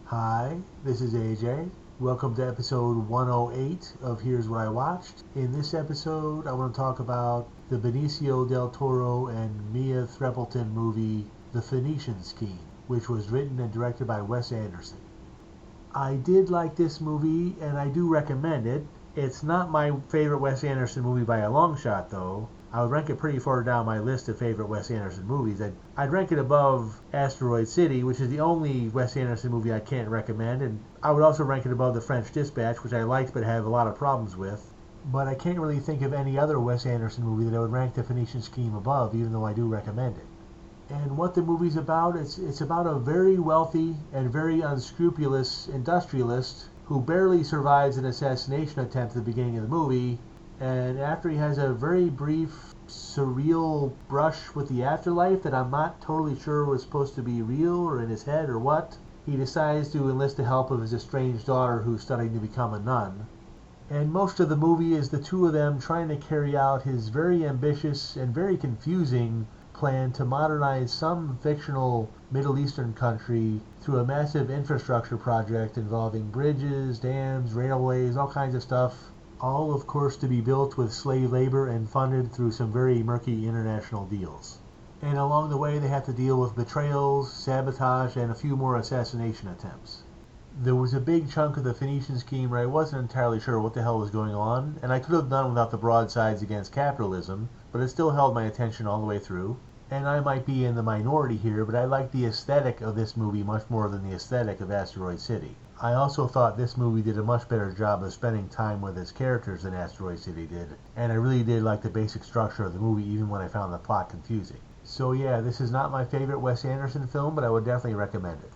Hi, this is AJ. Welcome to episode 108 of Here's What I Watched. In this episode, I want to talk about the Benicio del Toro and Mia Threapleton movie, The Phoenician Scheme, which was written and directed by Wes Anderson. I did like this movie, and I do recommend it. It's not my favorite Wes Anderson movie by a long shot, though. I would rank it pretty far down my list of favorite Wes Anderson movies. I'd rank it above Asteroid City, which is the only Wes Anderson movie I can't recommend, and I would also rank it above The French Dispatch, which I liked but have a lot of problems with. But I can't really think of any other Wes Anderson movie that I would rank The Phoenician Scheme above, even though I do recommend it. And what the movie's about, it's about a very wealthy and very unscrupulous industrialist who barely survives an assassination attempt at the beginning of the movie, and after he has a very brief, surreal brush with the afterlife that I'm not totally sure was supposed to be real or in his head or what, he decides to enlist the help of his estranged daughter who's studying to become a nun. And most of the movie is the two of them trying to carry out his very ambitious and very confusing plan to modernize some fictional Middle Eastern country through a massive infrastructure project involving bridges, dams, railways, all kinds of stuff. All, of course, to be built with slave labor and funded through some very murky international deals. And along the way, they have to deal with betrayals, sabotage, and a few more assassination attempts. There was a big chunk of the Phoenician Scheme where I wasn't entirely sure what the hell was going on, and I could have done without the broadsides against capitalism, but it still held my attention all the way through. And I might be in the minority here, but I like the aesthetic of this movie much more than the aesthetic of Asteroid City. I also thought this movie did a much better job of spending time with its characters than Asteroid City did, and I really did like the basic structure of the movie even when I found the plot confusing. So yeah, this is not my favorite Wes Anderson film, but I would definitely recommend it.